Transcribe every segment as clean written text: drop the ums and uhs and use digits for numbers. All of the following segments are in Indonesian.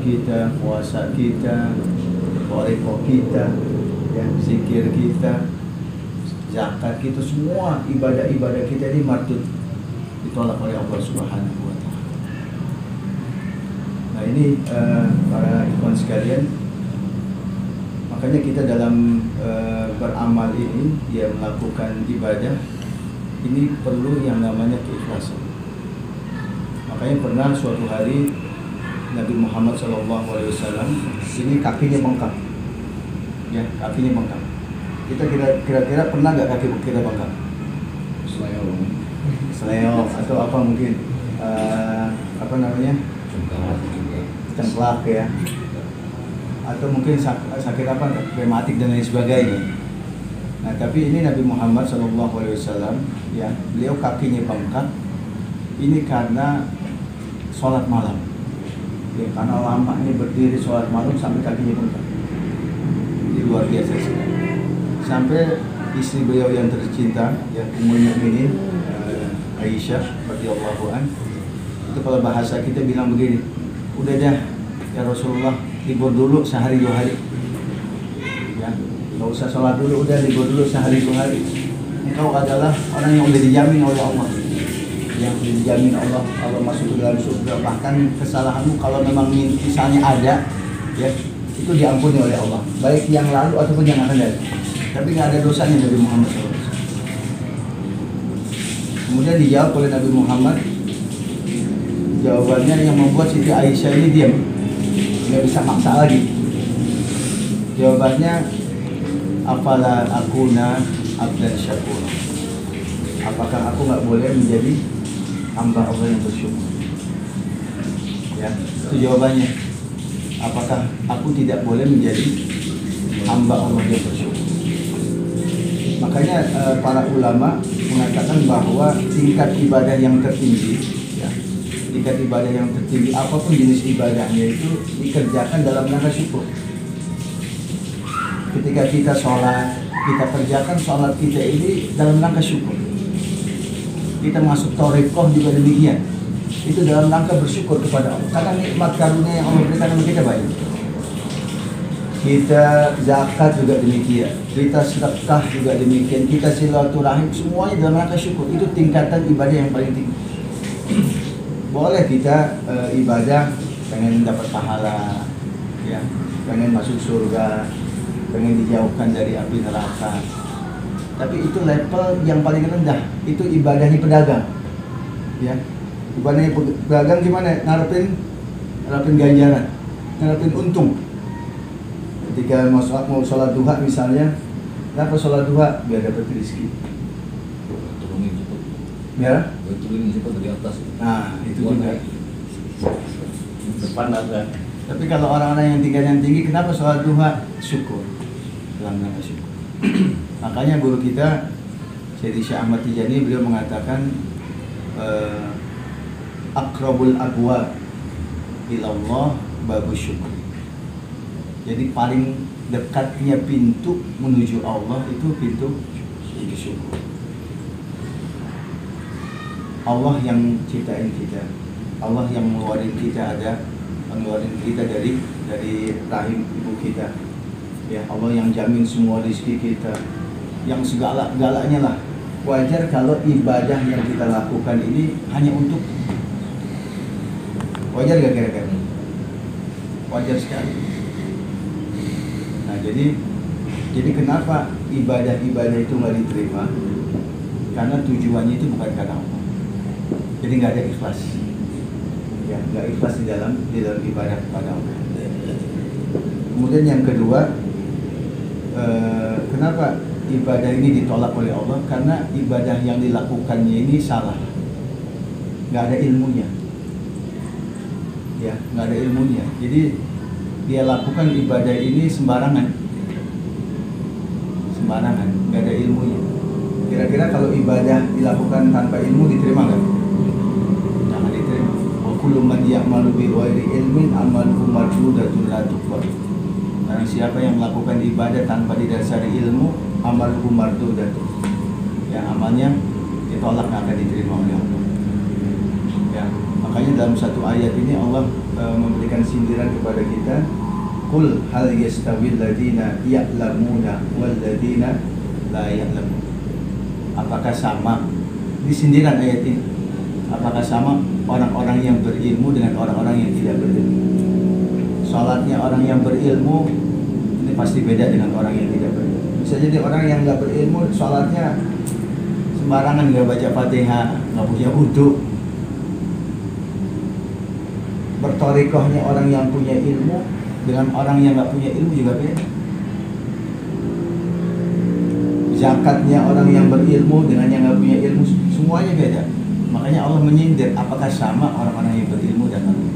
kita, puasa kita, toriko kita, ya, zikir kita, zakat kita, semua ibadah-ibadah kita ini martut ditolak oleh Allah Subhanahu wa Ta'ala. Nah ini para ikhwan sekalian, makanya kita dalam beramal ini, dia melakukan ibadah ini perlu yang namanya keikhlasan. Makanya pernah suatu hari Nabi Muhammad SAW ini kakinya bengkak, ya, kakinya bengkak. Kita kira-kira pernah nggak kaki kita bengkak? Seleo atau apa mungkin apa namanya? Cengklak ya, atau mungkin sakit apa, rematik dan lain sebagainya. Nah tapi ini Nabi Muhammad SAW, ya, beliau kakinya bengkak ini karena sholat malam, ya, karena lamanya berdiri sholat malam sampai kakinya bengkak. Ini luar biasa sekali. Sampai istri beliau yang tercinta, ya, Ummul Mukminin Aisyah radhiyallahu anha, itu kalau bahasa kita bilang begini, udah dah ya Rasulullah, libur dulu sehari 2 hari, ya, nggak usah sholat dulu, udah libur dulu sehari 2 hari. Engkau adalah orang yang udah dijamin oleh Allah, yang udah dijamin Allah masuk ke dalam surga. Bahkan kesalahanmu kalau memang misalnya ada, ya, itu diampuni oleh Allah, baik yang lalu ataupun yang akan datang. Tapi nggak ada dosanya Nabi Muhammad SAW. Kemudian dijawab oleh Nabi Muhammad, jawabannya yang membuat Siti Aisyah ini diam, nggak bisa maksa lagi. Jawabannya, afala akuna abdan syakur, apakah aku nggak boleh menjadi hamba Allah yang bersyukur? Ya, itu jawabannya. Apakah aku tidak boleh menjadi hamba Allah yang bersyukur? Makanya para ulama mengatakan bahwa tingkat ibadah yang tertinggi, ya, tingkat ibadah yang tertinggi apapun jenis ibadahnya itu dikerjakan dalam rangka syukur. Ketika kita sholat, kita kerjakan sholat kita ini dalam rangka syukur. Kita masuk thariqah juga demikian, itu dalam rangka bersyukur kepada Allah karena nikmat karunia yang Allah berikan kepada kita banyak. Kita zakat juga demikian, kita sedekah juga demikian, kita silaturahim, semuanya dalam rangka syukur. Itu tingkatan ibadah yang paling tinggi. Boleh kita ibadah pengen dapat pahala, ya, pengen masuk surga, pengen dijauhkan dari api neraka. Tapi itu level yang paling rendah, itu ibadahnya pedagang, ya. Ibadahnya pedagang gimana? Ngarepin ganjaran, ngarepin untung. Ketika mau sholat duha misalnya, kenapa sholat duha? Biar dapat rezeki. Turunin cepat. Ya? Turunin cepat dari atas. Nah, itu juga. Depan ada. Tapi kalau orang-orang yang tinggi, kenapa sholat duha? Syukur. Dalam rangka syukur. Makanya guru kita, Sayyidi Syekh Ahmad Tijani, beliau mengatakan akrabul abwab ilallah babus syukur. Jadi paling dekatnya pintu menuju Allah itu pintu syukur. Allah yang ciptain kita, Allah yang mengeluarin kita dari rahim ibu kita, ya, Allah yang jamin semua rezeki kita, yang segala-galanya lah. Wajar kalau ibadah yang kita lakukan ini hanya untuk, wajar gak kira-kira? Wajar sekali. Nah, jadi kenapa ibadah-ibadah itu nggak diterima? Karena tujuannya itu bukan karena Allah. Jadi nggak ada ikhlas, ya, nggak ikhlas di dalam ibadah kepada Allah. Kemudian yang kedua, kenapa ibadah ini ditolak oleh Allah? Karena ibadah yang dilakukannya ini salah, nggak ada ilmunya, ya, nggak ada ilmunya. Jadi dia lakukan ibadah ini sembarangan, nggak ada ilmunya. Kira-kira kalau ibadah dilakukan tanpa ilmu diterima nggak? Jangan diterima. Wa kullu man ya'malu bi ghairi ilmin amaluhu mardudatun la tuqbal. Karena siapa yang melakukan ibadah tanpa didasari ilmu, amaluhu mardudatun, ya, amalnya ditolak, nggak akan diterima oleh Allah. Ya, makanya dalam satu ayat ini Allah memberikan sindiran kepada kita. Qul hal yastawil ladina ya'lamuna wal ladina la ya'lamun. Apakah sama? Di sindiran ayat ini. Apakah sama orang-orang yang berilmu dengan orang-orang yang tidak berilmu? Salatnya orang yang berilmu ini pasti beda dengan orang yang tidak berilmu. Bisa jadi orang yang nggak berilmu salatnya sembarangan, nggak baca Fatihah, nggak punya wudu. Bertorikohnya orang yang punya ilmu dengan orang yang nggak punya ilmu juga beda. Zakatnya orang yang berilmu dengan yang nggak punya ilmu semuanya beda. Makanya Allah menyindir, apakah sama orang-orang yang berilmu dan orang.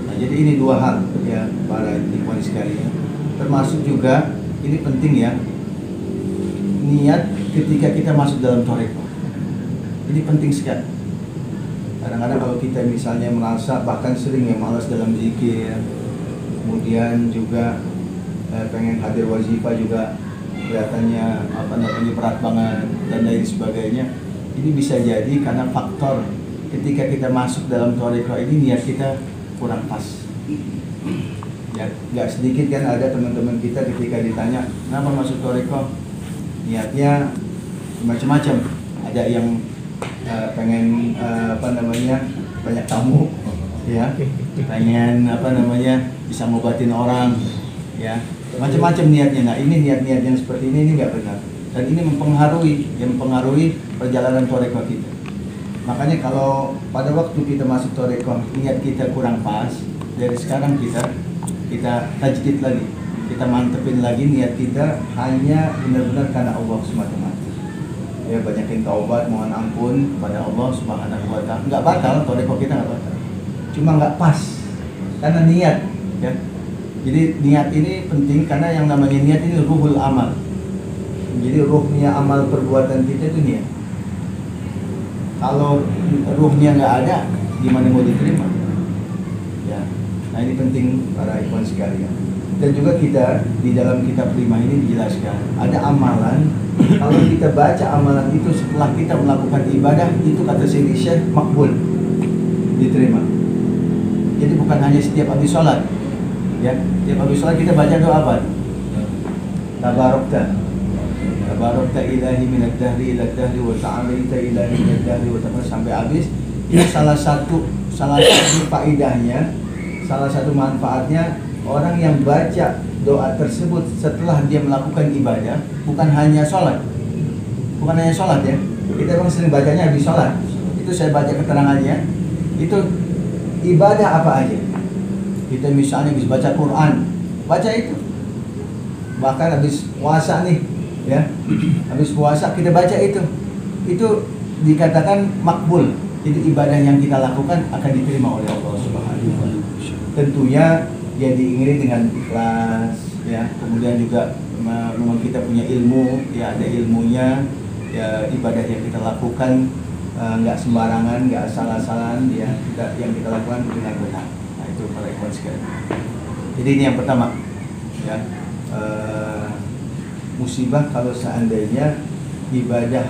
Nah, jadi ini dua hal ya para ikhwan sekalian. Termasuk juga ini penting ya, niat ketika kita masuk dalam thariqah. Ini penting sekali. Kadang-kadang kalau kita misalnya merasa bahkan sering ya malas dalam zikir, kemudian juga pengen hadir wazifah juga kelihatannya berat banget dan lain sebagainya. Ini bisa jadi karena faktor ketika kita masuk dalam thariqah ini niat kita kurang pas. Ya, nggak sedikit kan ada teman-teman kita ketika ditanya kenapa masuk thariqah, niatnya macam-macam. Ada yang pengen banyak tamu, ya, pengen bisa ngobatin orang, ya, macam-macam niatnya. Nah ini niat-niat yang seperti ini nggak benar dan ini mempengaruhi perjalanan thariqah kita. Makanya kalau pada waktu kita masuk thariqah niat kita kurang pas, dari sekarang kita tajdid lagi, kita mantepin lagi niat kita hanya benar-benar karena Allah semata-mata. Ya, banyakin taubat, mohon ampun pada Allah Subhanahu wa ta'ala. Enggak batal, thariqah kita enggak batal. Cuma enggak pas karena niat, ya. Jadi niat ini penting karena yang namanya niat ini ruhul amal. Jadi ruhnya amal perbuatan kita itu niat. Kalau ruhnya enggak ada, gimana mau diterima? Ya. Nah, ini penting para ikhwan sekalian. Dan juga kita di dalam kitab 5 ini dijelaskan ada amalan. Kalau kita baca amalan itu setelah kita melakukan ibadah, itu kata Sayyidi Syekh makbul, diterima. Jadi bukan hanya setiap habis sholat, ya, setiap habis sholat kita baca doa apa? Tabarakta ilahi minad dahri ila dahri wa ta'alaita ilahi minad dahri wa ta'ala sampai habis. Ini salah satu faedahnya, salah satu manfaatnya orang yang baca doa tersebut setelah dia melakukan ibadah, bukan hanya sholat ya. Kita memang sering bacanya habis sholat. Itu saya baca keterangannya. Itu ibadah apa aja. Kita misalnya habis baca Quran, baca itu. Bahkan habis puasa nih, ya, habis puasa kita baca itu. Itu dikatakan makbul. Jadi ibadah yang kita lakukan akan diterima oleh Allah Subhanahu wa ta'ala. Tentunya ya diiringi dengan ikhlas, ya, kemudian juga memang kita punya ilmu, ya, ada ilmunya, ya, ibadah yang kita lakukan nggak sembarangan, nggak asal-asalan, ya, yang kita lakukan dengan benar. Nah itu para ikhwan sekalian. Jadi ini yang pertama, ya, musibah kalau seandainya ibadah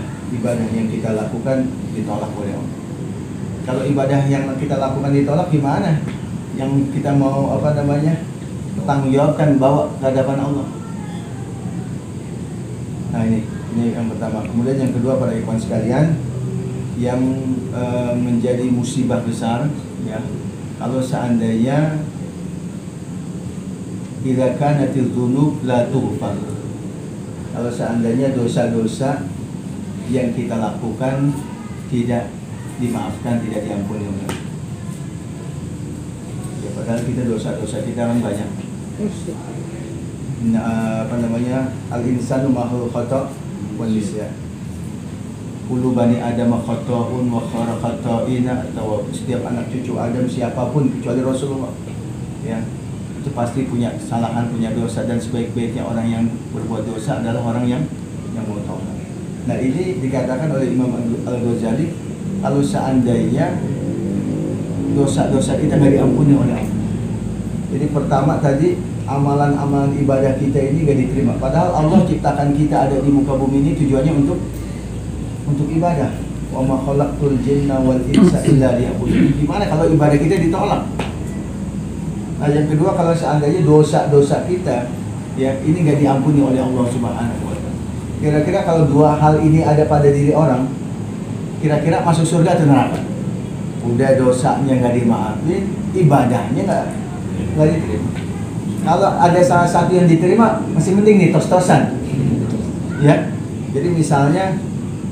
yang kita lakukan ditolak oleh Allah. Kalau ibadah yang kita lakukan ditolak gimana? Yang kita mau bertanggung jawabkan, bawa ke hadapan Allah. Nah ini yang pertama. Kemudian yang kedua para ikhwan sekalian, yang menjadi musibah besar, ya, kalau seandainya idza kanatil dzunub la tughfar. Kalau seandainya dosa-dosa yang kita lakukan tidak dimaafkan, tidak diampuni oleh Allah. Padahal kita dosa-dosa kita kan banyak. Al-insanu makhluk khata' wal nisyan. Kullu bani Adam khata'un wa khara khata'ina, atau setiap anak cucu Adam siapapun kecuali Rasulullah, ya, itu pasti punya kesalahan, punya dosa, dan sebaik-baiknya orang yang berbuat dosa adalah orang yang mau taubat. Nah, ini dikatakan oleh Imam Al-Ghazali, kalau seandainya dosa-dosa kita nggak diampuni oleh Allah. Jadi pertama tadi amalan-amalan ibadah kita ini nggak diterima. Padahal Allah ciptakan kita ada di muka bumi ini tujuannya untuk ibadah. Wa ma khalaqtul jinna wal insa illa liya'budun. Gimana kalau ibadah kita ditolak? Nah, yang kedua, kalau seandainya dosa-dosa kita ya ini nggak diampuni oleh Allah Subhanahu wa Ta'ala. Kira-kira kalau dua hal ini ada pada diri orang, kira-kira masuk surga atau neraka? Udah dosanya nggak dimaafin, ibadahnya nggak diterima. Kalau ada salah satu yang diterima, masih mending nih tos-tosan. Ya, jadi misalnya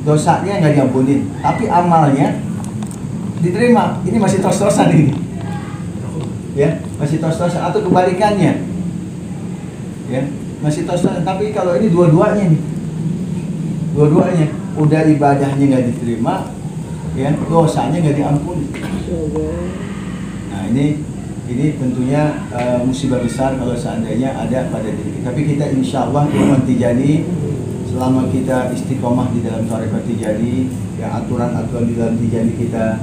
dosanya nggak diampuni, tapi amalnya diterima. Ini masih tos-tosan ini. Ya, masih tos-tosan atau kebalikannya. Ya, masih tos-tosan. Tapi kalau ini dua-duanya nih, dua-duanya udah ibadahnya nggak diterima, ya dosanya nggak diampuni. Nah ini tentunya musibah besar kalau seandainya ada pada diri kita. Tapi kita insya Allah Ikhwan Tijani, selama kita istiqomah di dalam tarekat Tijani, yang aturan-aturan di dalam Tijani kita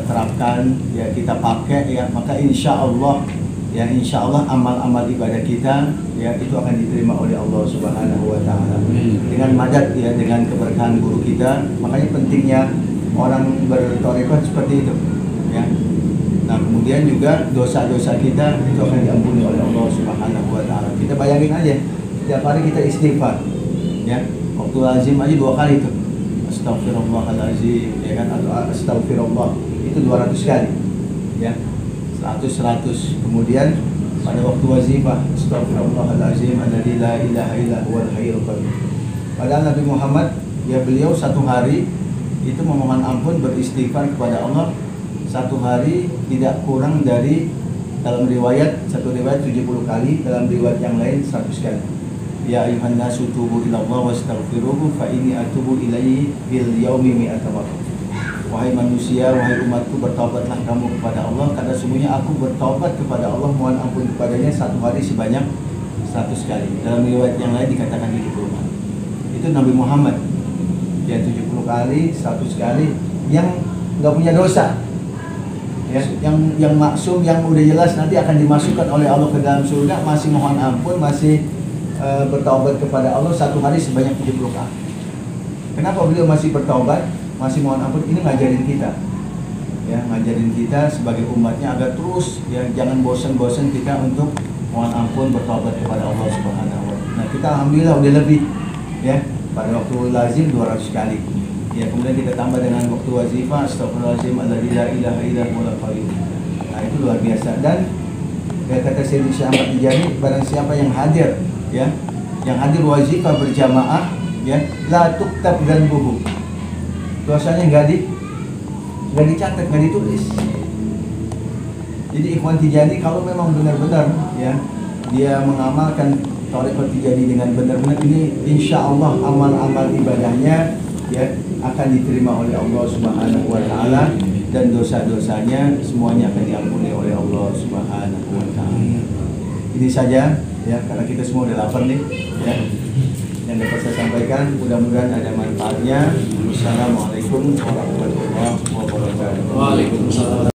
terapkan, ya kita pakai, ya maka insya Allah amal-amal ibadah kita ya itu akan diterima oleh Allah Subhanahu wa Ta'ala dengan madad, ya dengan keberkahan guru kita. Makanya pentingnya orang bertarekat seperti itu, ya. Nah kemudian juga dosa-dosa kita itu akan diampuni oleh Allah Subhanahu wa Ta'ala. Kita bayangin aja, setiap hari kita istighfar, ya waktu lazim aja 2 kali itu, astagfirullahalazim, ya kan, atau astagfirullah itu 200 kali, ya 100. Kemudian pada waktu wazifah, astagfirullahalazim alladzi la ilaha illa huwal hayyul qayyum. Padahal Nabi Muhammad, ya beliau satu hari itu memohon ampun, beristighfar kepada Allah satu hari tidak kurang dari, dalam riwayat, satu riwayat 70 kali, dalam riwayat yang lain 100 kali. Ya ayuhan nasu tubu ila Allah wastaghfiruhu fa inni atubu ilaihi bil yaumi mi'ata marrah. Wahai manusia, wahai umatku, bertaubatlah kamu kepada Allah, karena sungguhnya aku bertaubat kepada Allah, mohon ampun kepadanya satu hari sebanyak 100 kali. Dalam riwayat yang lain dikatakan 70 kali. Itu Nabi Muhammad, ya 70 kali, 100 kali, yang nggak punya dosa, ya, yang maksum, yang udah jelas nanti akan dimasukkan oleh Allah ke dalam surga, masih mohon ampun, masih bertaubat kepada Allah satu hari sebanyak 70 kali. Kenapa beliau masih bertaubat, masih mohon ampun? Ini ngajarin kita, ya ngajarin kita sebagai umatnya agar terus, ya jangan bosan-bosan kita untuk mohon ampun, bertaubat kepada Allah Subhanahu wa Ta'ala. Nah kita alhamdulillah udah lebih, ya pada waktu lazim 200 kali. Ya kemudian kita tambah dengan waktu wazifah, astagfirullahaladzim alladzi la ilaha illa huwal qayyum. Nah itu luar biasa. Dan ya kata Sayyidi Syekh Ahmad Tijani, barang siapa yang hadir, ya yang hadir wazifah berjamaah, ya la tuktab dzanbuhu, dosanya nggak dicatat, nggak ditulis. Jadi Ikhwan Tijani kalau memang benar-benar, ya dia mengamalkan tarekat Tijani dengan benar-benar, ini insya Allah amal-amal ibadahnya ya akan diterima oleh Allah Subhanahu wa Ta'ala, dan dosa-dosanya semuanya akan diampuni oleh Allah Subhanahu wa Ta'ala. Ini saja, ya karena kita semua udah lapar nih, ya yang dapat saya sampaikan, mudah-mudahan ada manfaatnya. Wassalamualaikum warahmatullahi wabarakatuh. Waalaikumsalam.